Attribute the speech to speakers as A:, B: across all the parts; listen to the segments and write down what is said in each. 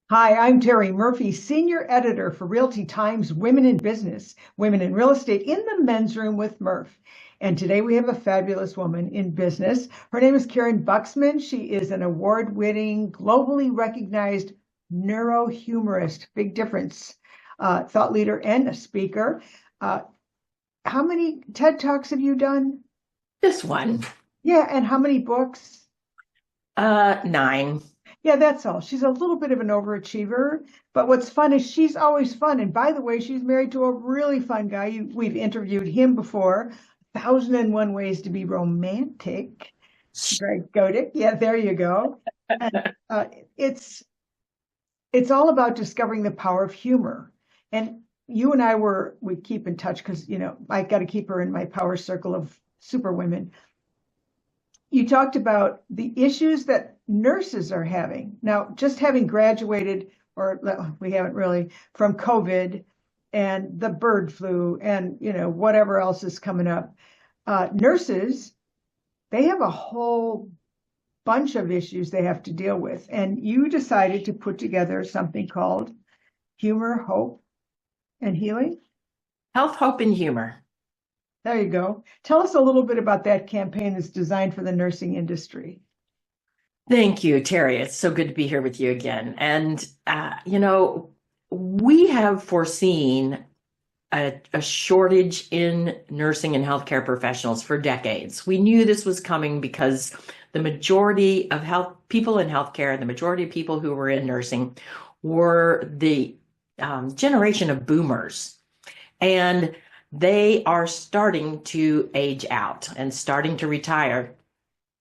A: Hi, I'm Terri Murphy, Senior Editor for Realty Times Women in Business, Women in Real Estate in the Men's Room with Murph. And today we have a fabulous woman in business. Her name is Karyn Buxman. She is an award-winning, globally recognized neurohumorist, big difference, thought leader and a speaker. Uh, how many TED Talks have you done?
B: This one,
A: Yeah, and how many books?
B: 9.
A: Yeah, that's all. She's a little bit of an overachiever, but what's fun is she's always fun. And by the way, she's married to a really fun guy. We've interviewed him before. 1001 Ways to Be Romantic. Greg Godick. Yeah, there you go. And it's it's all about discovering the power of humor. And you and we keep in touch because I got to keep her in my power circle of super women. You talked about the issues that nurses are having. Now, just having graduated, or we haven't really, from COVID and the bird flu and, whatever else is coming up, nurses, they have a whole bunch of issues they have to deal with. And you decided to put together something called Humor, Hope, and Healing.
B: Health, Hope, and Humor.
A: There you go. Tell us a little bit about that campaign that's designed for the nursing industry.
B: Thank you, Terry. It's so good to be here with you again. And, we have foreseen a shortage in nursing and healthcare professionals for decades. We knew this was coming because the majority of people in healthcare, the majority of people who were in nursing were the generation of boomers. And they are starting to age out and starting to retire.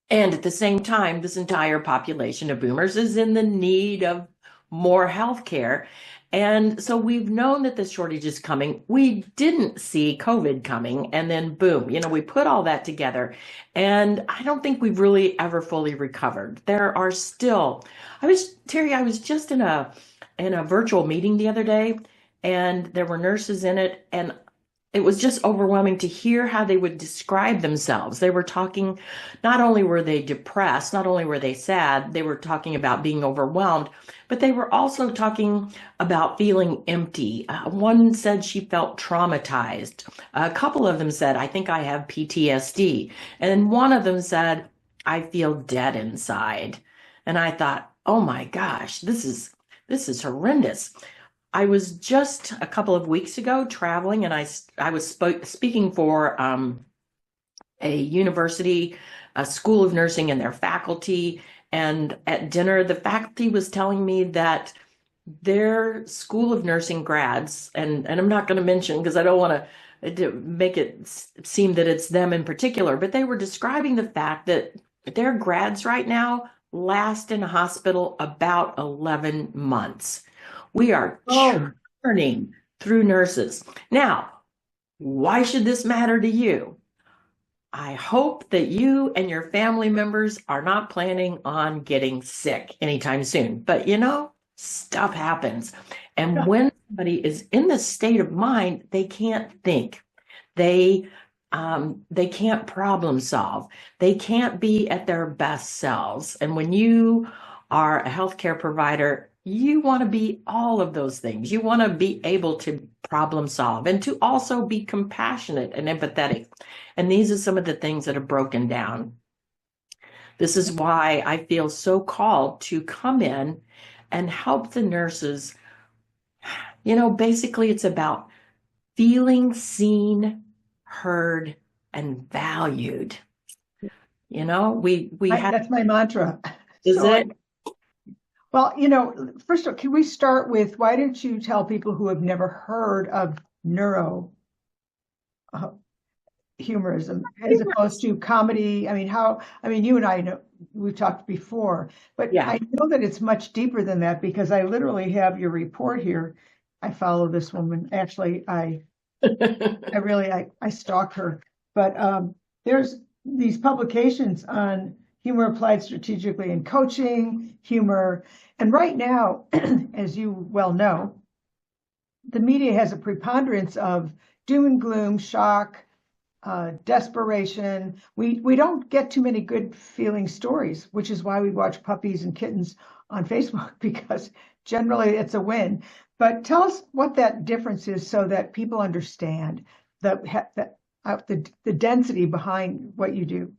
B: And at the same time, this entire population of boomers is in the need of more health care. And so we've known that this shortage is coming. We didn't see COVID coming, and then boom, we put all that together. And I don't think we've really ever fully recovered. There are still, Terry, I was just in a virtual meeting the other day, and there were nurses in it, and it was just overwhelming to hear how they would describe themselves. They were talking, not only were they depressed, not only were they sad, they were talking about being overwhelmed, but they were also talking about feeling empty. One said she felt traumatized. A couple of them said, I think I have PTSD. And one of them said, I feel dead inside. And I thought, oh my gosh, this is horrendous. I was just a couple of weeks ago traveling, and I was speaking for a university, a school of nursing, and their faculty. And at dinner, the faculty was telling me that their school of nursing grads, and I'm not going to mention because I don't want to make it seem that it's them in particular, but they were describing the fact that their grads right now last in a hospital about 11 months. We are
A: Oh,
B: churning through nurses. Now, why should this matter to you? I hope that you and your family members are not planning on getting sick anytime soon. But stuff happens. And when somebody is in this state of mind, they can't think. They they can't problem solve. They can't be at their best selves. And when you are a healthcare provider, you want to be all of those things. You want to be able to problem solve and to also be compassionate and empathetic. And these are some of the things that are broken down. This is why I feel so called to come in and help the nurses. Basically, it's about feeling seen, heard, and valued. We had,
A: that's my mantra.
B: is
A: So,
B: it?
A: well, first of all, can we start with why don't you tell people who have never heard of neuro uh, humorism as opposed to comedy? You and I know we've talked before, but
B: Yeah.
A: I know that it's much deeper than that because I literally have your report here. I follow this woman. Actually, I stalk her, but there's these publications on humor applied strategically in coaching, humor, and right now, as you well know, the media has a preponderance of doom and gloom, shock, desperation. We don't get too many good feeling stories, which is why we watch puppies and kittens on Facebook because generally it's a win. But tell us what that difference is so that people understand the density behind what you do.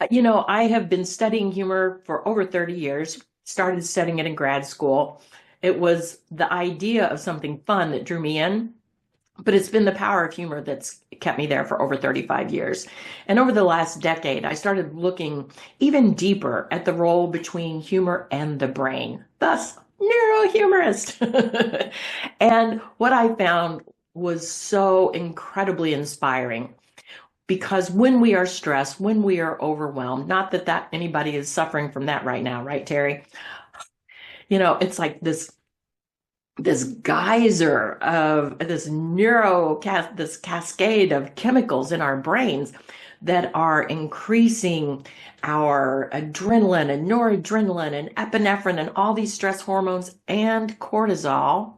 B: I have been studying humor for over 30 years, started studying it in grad school. It was the idea of something fun that drew me in, but it's been the power of humor that's kept me there for over 35 years. And over the last decade, I started looking even deeper at the role between humor and the brain, thus, neurohumorist. And what I found was so incredibly inspiring because when we are stressed, when we are overwhelmed, not that anybody is suffering from that right now, right, Terri? It's like this geyser of this cascade of chemicals in our brains that are increasing our adrenaline and noradrenaline and epinephrine and all these stress hormones and cortisol.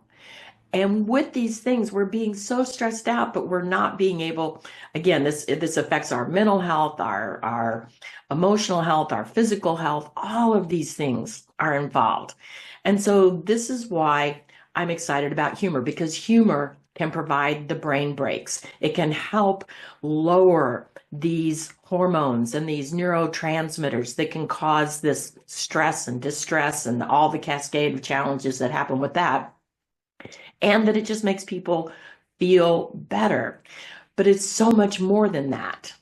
B: And with these things, we're being so stressed out, but we're not being able, again, this affects our mental health, our emotional health, our physical health, all of these things are involved. And so this is why I'm excited about humor, because humor can provide the brain breaks. It can help lower these hormones and these neurotransmitters that can cause this stress and distress and all the cascade of challenges that happen with that. And that it just makes people feel better. But it's so much more than that.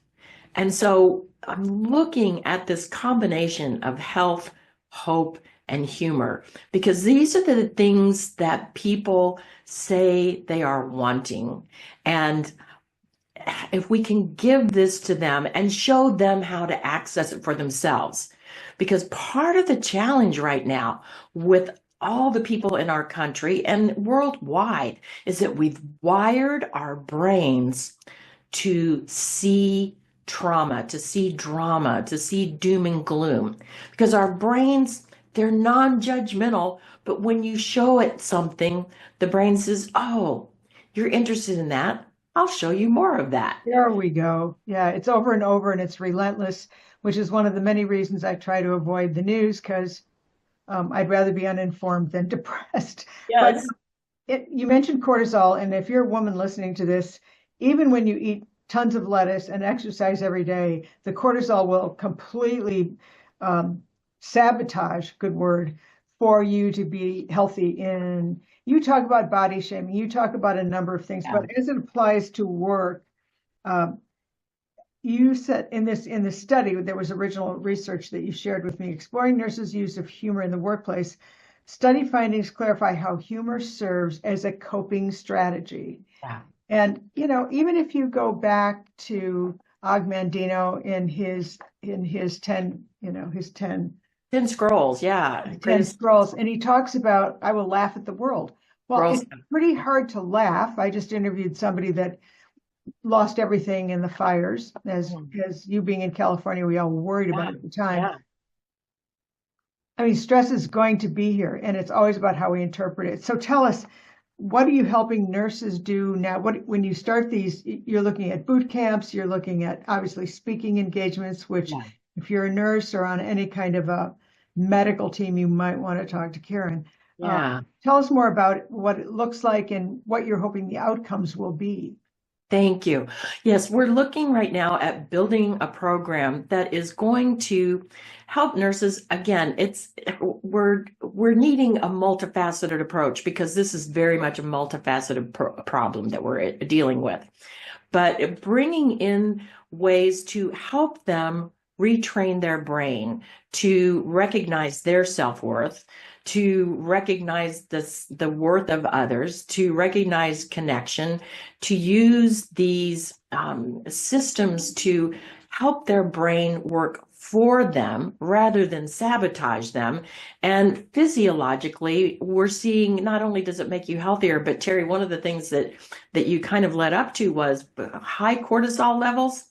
B: And so I'm looking at this combination of health, hope, and humor, because these are the things that people say they are wanting. And if we can give this to them and show them how to access it for themselves, because part of the challenge right now with all the people in our country and worldwide is that we've wired our brains to see trauma, to see drama, to see doom and gloom, because our brains, they're non-judgmental, but when you show it something, the brain says, oh, you're interested in that. I'll show you more of that.
A: There we go. Yeah, it's over and over and it's relentless, which is one of the many reasons I try to avoid the news because I'd rather be uninformed than depressed. But
B: Yes.
A: you mentioned cortisol, and if you're a woman listening to this, even when you eat tons of lettuce and exercise every day, the cortisol will completely sabotage, good word, for you to be healthy. And you talk about body shaming, you talk about a number of things,
B: Yeah.
A: but as it applies to work, um, you said in the study, there was original research that you shared with me, exploring nurses' use of humor in the workplace. Study findings clarify how humor serves as a coping strategy.
B: Yeah.
A: And even if you go back to Og Mandino in his 10, his 10
B: 10 scrolls. Yeah.
A: 10
B: Greatest
A: scrolls, and he talks about, I will laugh at the world. Well,
B: scrolls.
A: it's pretty hard to laugh. I just interviewed somebody that lost everything in the fires, as you being in California, we all were worried about at the time.
B: Yeah.
A: I mean, stress is going to be here, and it's always about how we interpret it. So tell us, what are you helping nurses do now? When you start these, you're looking at boot camps, you're looking at obviously speaking engagements, which
B: Yeah.
A: if you're a nurse or on any kind of a medical team, you might want to talk to Karyn.
B: Yeah.
A: Tell us more about what it looks like and what you're hoping the outcomes will be.
B: Thank you. Yes, we're looking right now at building a program that is going to help nurses. Again, we're needing a multifaceted approach because this is very much a multifaceted problem that we're dealing with. But bringing in ways to help them retrain their brain to recognize their self-worth, to recognize the worth of others, to recognize connection, to use these systems to help their brain work for them rather than sabotage them. And physiologically, we're seeing not only does it make you healthier, but Terri, one of the things that you kind of led up to was high cortisol levels.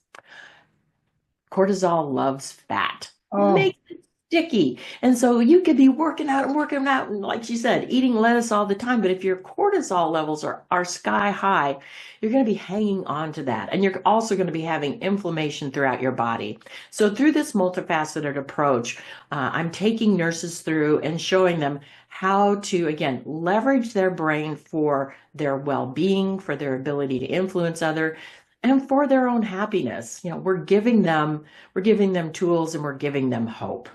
B: Cortisol loves fat.
A: Oh,
B: Makes it sticky. And so you could be working out, and like she said, eating lettuce all the time. But if your cortisol levels are sky high, you're going to be hanging on to that. And you're also going to be having inflammation throughout your body. So through this multifaceted approach, I'm taking nurses through and showing them how to, again, leverage their brain for their well-being, for their ability to influence others, and for their own happiness. We're giving them tools, and we're giving them hope.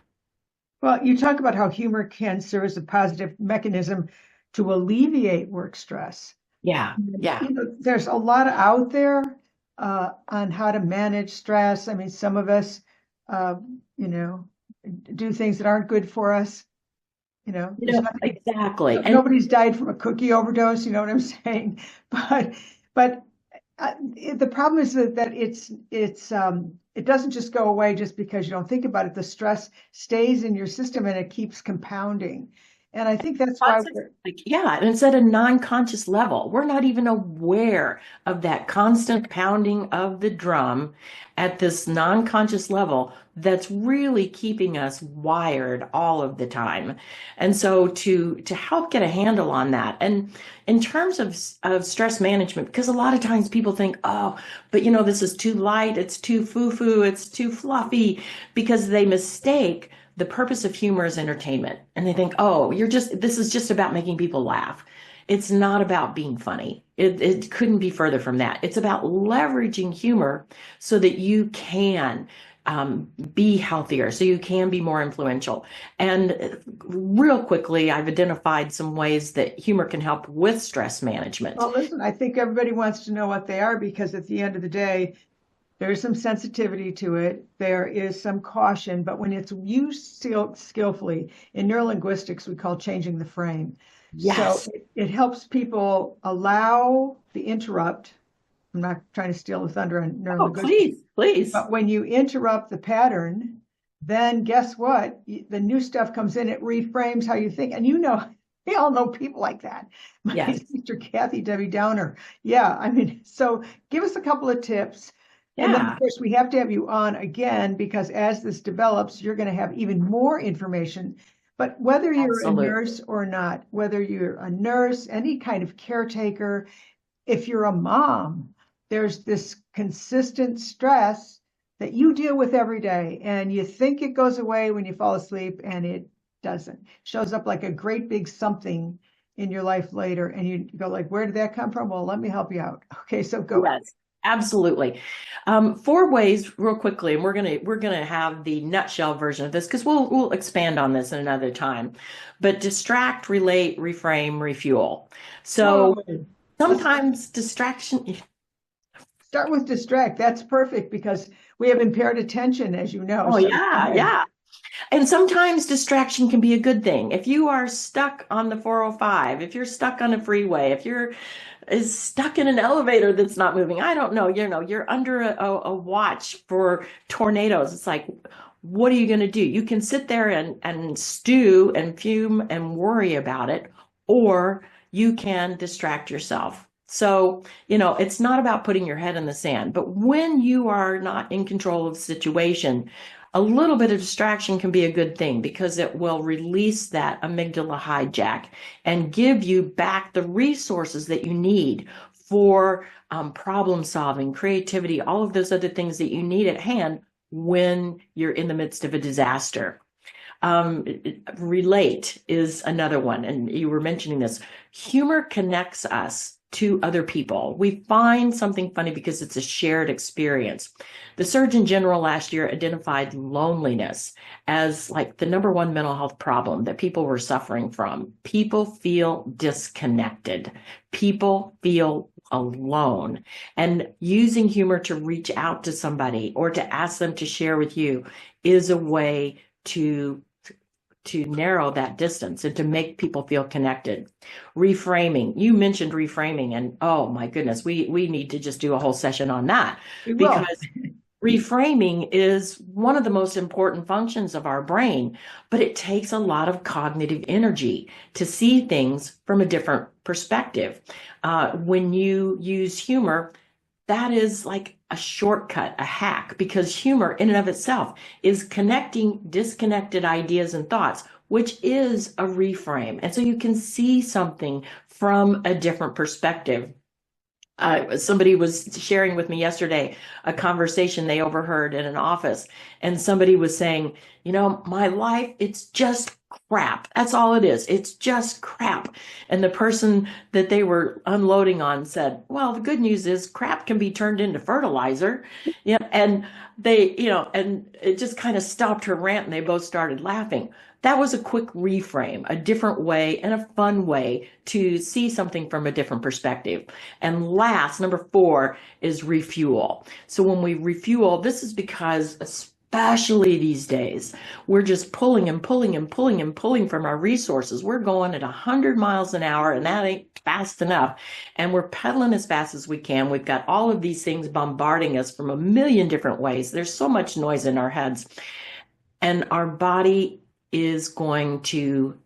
A: Well, you talk about how humor can serve as a positive mechanism to alleviate work stress.
B: Yeah, yeah.
A: There's a lot out there on how to manage stress. I mean, some of us, do things that aren't good for us.
B: Exactly.
A: Nobody's died from a cookie overdose. You know what I'm saying? But the problem is that it doesn't just go away just because you don't think about it. The stress stays in your system and it keeps compounding. And I think that's why
B: and it's at a non-conscious level. We're not even aware of that constant pounding of the drum at this non-conscious level that's really keeping us wired all of the time. And so to help get a handle on that, and in terms of stress management, because a lot of times people think, oh, but this is too light, it's too foo-foo, it's too fluffy, because they mistake the purpose of humor is entertainment. And they think, oh, this is just about making people laugh. It's not about being funny. It couldn't be further from that. It's about leveraging humor so that you can be healthier, so you can be more influential. And real quickly, I've identified some ways that humor can help with stress management.
A: Well, listen, I think everybody wants to know what they are, because at the end of the day, there's some sensitivity to it. There is some caution, but when it's used skillfully, in neurolinguistics, we call changing the frame.
B: Yes.
A: So it helps people allow the interrupt. I'm not trying to steal the thunder on neurolinguistics.
B: Please.
A: But when you interrupt the pattern, then guess what? The new stuff comes in, it reframes how you think. And we all know people like that. My sister Kathy, Debbie Downer. Yeah, I mean, so give us a couple of tips.
B: Yeah.
A: And then, of course, we have to have you on again, because as this develops, you're going to have even more information. But whether you're a nurse or not, whether you're a nurse, any kind of caretaker, if you're a mom, there's this consistent stress that you deal with every day. And you think it goes away when you fall asleep, and it doesn't. It shows up like a great big something in your life later. And you go like, where did that come from? Well, let me help you out. Okay, so go.
B: Yes. Absolutely. 4 ways real quickly, and we're gonna have the nutshell version of this, because we'll expand on this in another time. But distract, relate, reframe, refuel. So sometimes distraction.
A: Start with distract. That's perfect, because we have impaired attention, as you know.
B: Oh, yeah. And sometimes distraction can be a good thing. If you are stuck on the 405, if you're stuck on a freeway, if you're stuck in an elevator that's not moving, I don't know, you're under a watch for tornadoes. It's like, what are you going to do? You can sit there and stew and fume and worry about it, or you can distract yourself. So, it's not about putting your head in the sand, but when you are not in control of the situation, a little bit of distraction can be a good thing, because it will release that amygdala hijack and give you back the resources that you need for problem solving, creativity, all of those other things that you need at hand when you're in the midst of a disaster. Relate is another one, and you were mentioning this. Humor connects us to other people. We find something funny because it's a shared experience. The Surgeon General last year identified loneliness as like the #1 mental health problem that people were suffering from. People feel disconnected. People feel alone. And using humor to reach out to somebody or to ask them to share with you is a way to narrow that distance and to make people feel connected. Reframing. You mentioned reframing, and oh my goodness, we need to just do a whole session on that, because reframing is one of the most important functions of our brain, but it takes a lot of cognitive energy to see things from a different perspective. When you use humor, that is like a shortcut, a hack, because humor in and of itself is connecting disconnected ideas and thoughts, which is a reframe. And so you can see something from a different perspective. Somebody was sharing with me yesterday a conversation they overheard in an office, and somebody was saying, my life, it's just crap. That's all it is. It's just crap. And the person that they were unloading on said, well, the good news is crap can be turned into fertilizer. Yeah. And and it just kind of stopped her rant, and they both started laughing. That was a quick reframe, a different way and a fun way to see something from a different perspective. And last, number 4 is refuel. So when we refuel, this is because especially these days, we're just pulling and pulling and pulling and pulling from our resources. We're going at 100 miles an hour, and that ain't fast enough. And we're pedaling as fast as we can. We've got all of these things bombarding us from a million different ways. There's so much noise in our heads. And our body is going to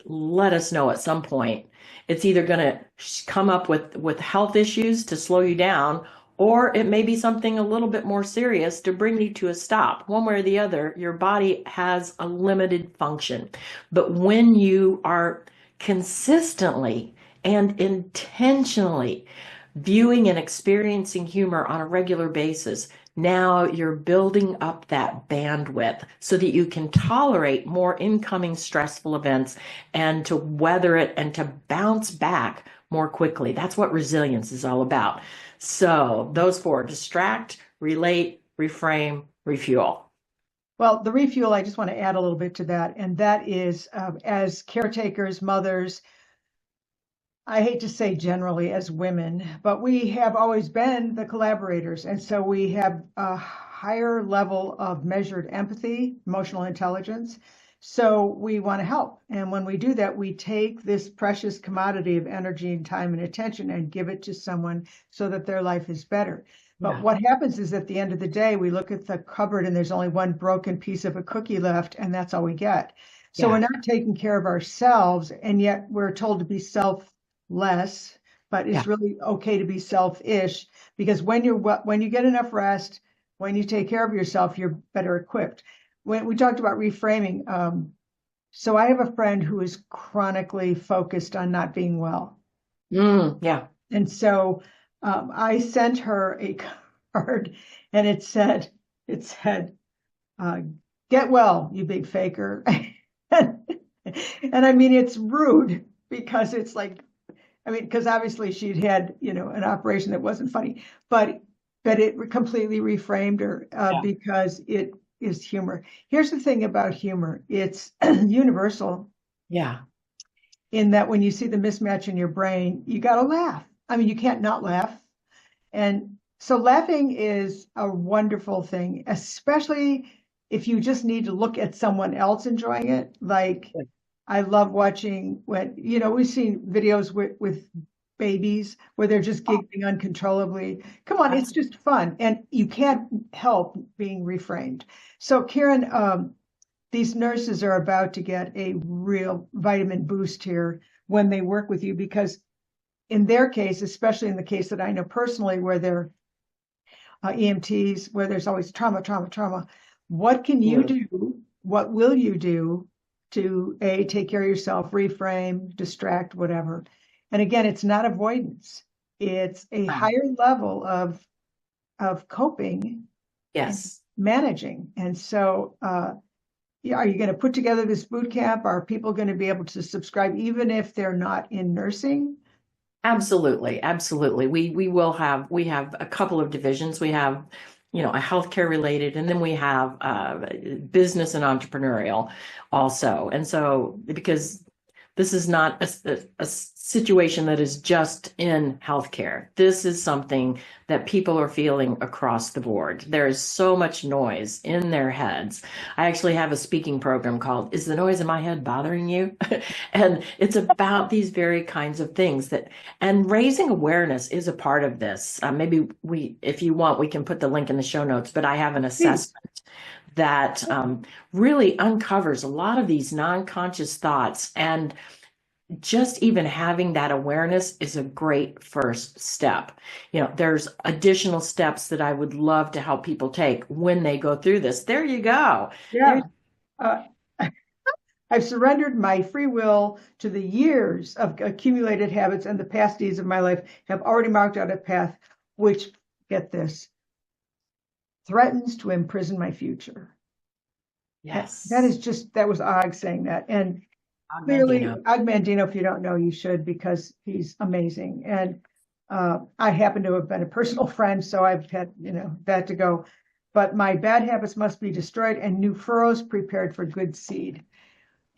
B: let us know at some point. It's either going to come up with health issues to slow you down, or it may be something a little bit more serious to bring you to a stop. One way or the other, your body has a limited function. But when you are consistently and intentionally viewing and experiencing humor on a regular basis, now you're building up that bandwidth so that you can tolerate more incoming stressful events and to weather it and to bounce back more quickly. That's what resilience is all about. So those 4: distract, relate, reframe, refuel.
A: Well, the refuel, I just want to add a little bit to that. And that is, as caretakers, mothers, I hate to say generally as women, but we have always been the collaborators. And so we have a higher level of measured empathy, emotional intelligence. So we want to help. And when we do that, we take this precious commodity of energy and time and attention and give it to someone so that their life is better. But what happens is at the end of the day, we look at the cupboard and there's only one broken piece of a cookie left, and that's all we get. So we're not taking care of ourselves, and yet we're told to be selfless, but it's really okay to be selfish, because when you get enough rest, when you take care of yourself, you're better equipped. When we talked about reframing, so I have a friend who is chronically focused on not being well. And so I sent her a card, and it said, get well, you big faker. And I mean, it's rude, because it's like, because obviously she'd had, an operation that wasn't funny, but it completely reframed her because it is humor. Here's the thing about humor. It's universal.
B: Yeah.
A: In that when you see the mismatch in your brain, you got to laugh. You can't not laugh. And so laughing is a wonderful thing, especially if you just need to look at someone else enjoying it. Like, I love watching when, we've seen videos with babies where they're just giggling uncontrollably. Come on, it's just fun. And you can't help being reframed. So Karyn, these nurses are about to get a real vitamin boost here when they work with you, because in their case, especially in the case that I know personally, where they're EMTs, where there's always trauma, what can you do? What will you do to take care of yourself, reframe, distract, whatever? And again, it's not avoidance. It's a higher level of coping.
B: Yes.
A: And managing. And so are you going to put together this boot camp? Are people going to be able to subscribe even if they're not in nursing?
B: Absolutely. We have a couple of divisions. We have, a healthcare related, and then we have business and entrepreneurial also. And so, because this is not a situation that is just in healthcare. This is something that people are feeling across the board. There is so much noise in their heads. I actually have a speaking program called "Is the Noise in My Head Bothering You?" And it's about these very kinds of things and raising awareness is a part of this. Maybe if you want, we can put the link in the show notes, but I have an assessment that really uncovers a lot of these non-conscious thoughts. And just even having that awareness is a great first step. There's additional steps that I would love to help people take when they go through this. There you go.
A: Yeah. Uh, I've surrendered my free will to the years of accumulated habits, and the past deeds of my life have already marked out a path which, get this, threatens to imprison my future.
B: Yes.
A: That was Og saying that. And clearly, Og Mandino, if you don't know, you should, because he's amazing. And I happen to have been a personal friend, so I've had, that to go. But my bad habits must be destroyed and new furrows prepared for good seed.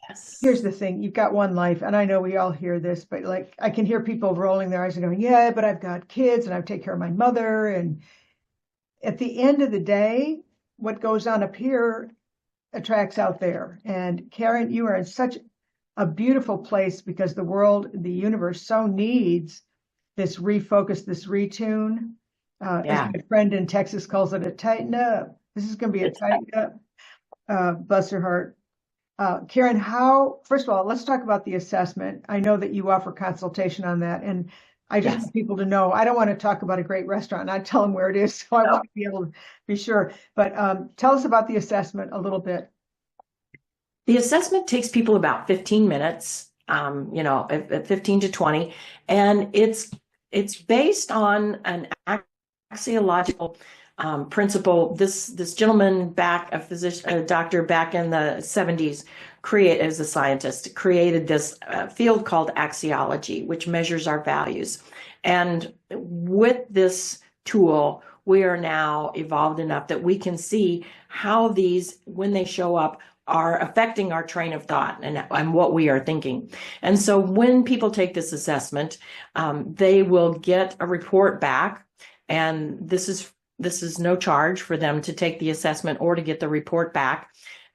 B: Yes.
A: Here's the thing, you've got one life, and I know we all hear this, but like I can hear people rolling their eyes and going, yeah, but I've got kids and I take care of my mother. And at the end of the day, what goes on up here attracts out there. And Karyn, you are in such a beautiful place because the world, the universe so needs this refocus, this retune. As my friend in Texas calls it, a tighten up. This is going to be a tighten up. Bless her heart. Karyn, first of all, let's talk about the assessment. I know that you offer consultation on that. And I just want people to know, I don't want to talk about a great restaurant and I tell them where it is. So I want to be able to be sure. But tell us about the assessment a little bit.
B: The assessment takes people about 15 minutes, at 15 to 20. And it's based on an axiological principle. This gentleman a doctor back in the 70s, as a scientist, created this field called axiology, which measures our values. And with this tool, we are now evolved enough that we can see how these, when they show up, are affecting our train of thought and what we are thinking. And so when people take this assessment, they will get a report back, and this is no charge for them to take the assessment or to get the report back.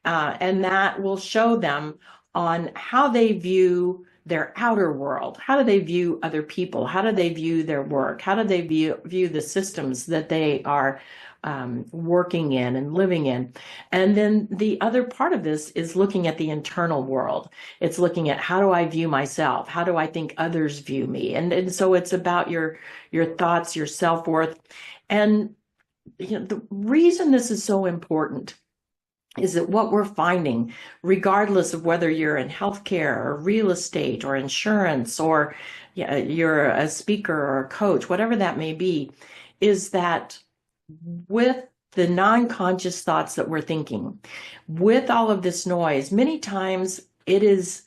B: And that will show them on how they view their outer world. How do they view other people? How do they view their work? How do they view the systems that they are working in and living in? And then the other part of this is looking at the internal world. It's looking at, how do I view myself? How do I think others view me? And so it's about your thoughts, your self-worth. And the reason this is so important is that what we're finding, regardless of whether you're in healthcare or real estate or insurance, or you're a speaker or a coach, whatever that may be, is that with the non-conscious thoughts that we're thinking, with all of this noise, many times it's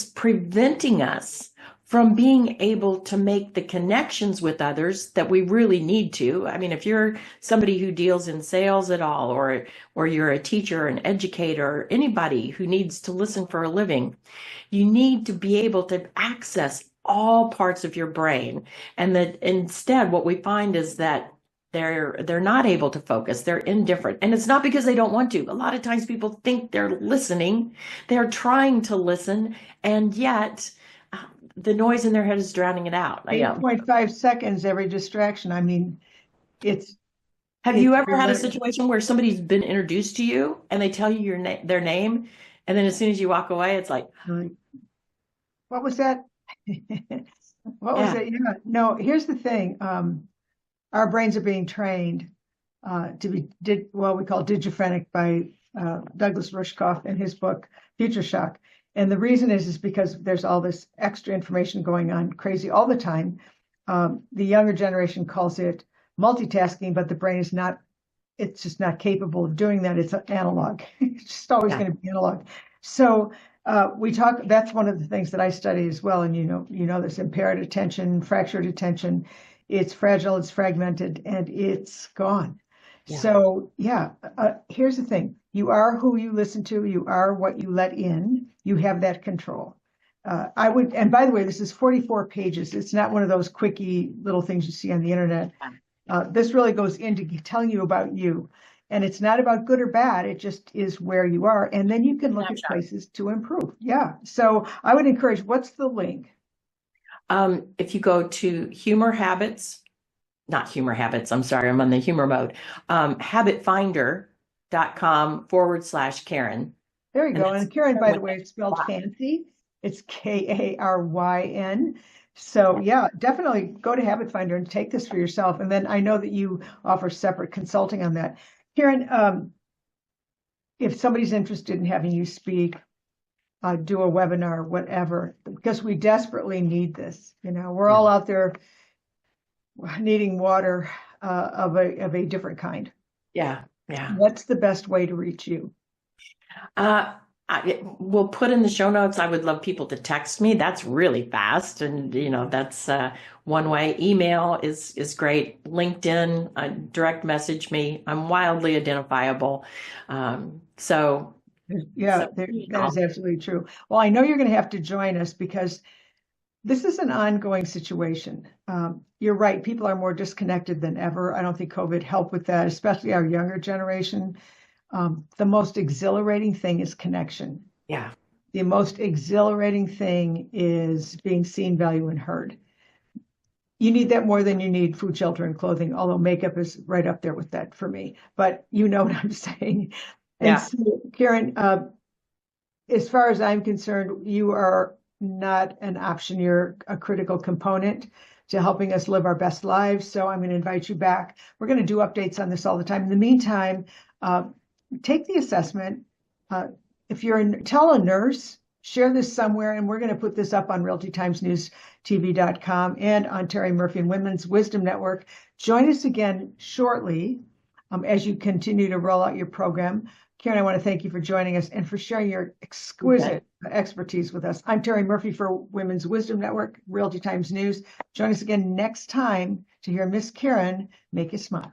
B: preventing us from being able to make the connections with others that we really need to. I mean, if you're somebody who deals in sales at all, or you're a teacher, an educator, or anybody who needs to listen for a living, you need to be able to access all parts of your brain. And that instead, what we find is that they're not able to focus. They're indifferent. And it's not because they don't want to. A lot of times people think they're listening. They're trying to listen, and yet the noise in their head is drowning it out.
A: 8.5 seconds every distraction. I mean,
B: have you ever had a situation where somebody's been introduced to you and they tell you their name, and then as soon as you walk away, it's like,
A: what was that? What was it? Yeah. No, here's the thing. Our brains are being trained to be we call digiphrenic by Douglas Rushkoff in his book Future Shock. And the reason is because there's all this extra information going on crazy all the time. The younger generation calls it multitasking, but the brain is not, it's just not capable of doing that. It's analog. It's just always going to be analog. So that's one of the things that I study as well. And you know this impaired attention, fractured attention. It's fragile, it's fragmented, and it's gone. Yeah. So here's the thing. You are who you listen to. You are what you let in. You have that control. And by the way, this is 44 pages. It's not one of those quickie little things you see on the internet. This really goes into telling you about you. And it's not about good or bad. It just is where you are. And then you can look at places to improve. Yeah. So I would encourage, what's the link?
B: If you go to not humor habits, I'm sorry, I'm on the humor mode, habitfinder.com/Karyn.
A: There you go. And Karyn, by the way, is spelled fancy. It's Karyn. So yeah, definitely go to Habit Finder and take this for yourself. And then I know that you offer separate consulting on that. Karyn, if somebody's interested in having you speak, do a webinar, whatever, because we desperately need this. You know, we're all out there needing water of a different kind.
B: Yeah, yeah.
A: What's the best way to reach you?
B: We'll put in the show notes. I would love people to text me. That's really fast, and that's one way. Email is great. LinkedIn, direct message me. I'm wildly identifiable. So
A: Yeah,
B: so,
A: that is absolutely true. Well, I know you're going to have to join us because this is an ongoing situation. You're right. People are more disconnected than ever. I don't think COVID helped with that, especially our younger generation. The most exhilarating thing is connection.
B: yeah,
A: The most exhilarating thing is being seen, valued, and heard. You need that more than you need food, shelter, and clothing, although makeup is right up there with that for me. But you know what I'm saying. And
B: yeah.
A: so, Karyn, as far as I'm concerned, you are not an option. You're a critical component to helping us live our best lives. So I'm going to invite you back. We're going to do updates on this all the time. In the meantime, take the assessment. If tell a nurse, share this somewhere, and we're going to put this up on realtytimesnewstv.com and on Terri Murphy and Women's Wisdom Network. Join us again shortly as you continue to roll out your program. Karyn, I want to thank you for joining us and for sharing your exquisite expertise with us. I'm Terri Murphy for Women's Wisdom Network, Realty Times News. Join us again next time to hear Miss Karyn make you smile.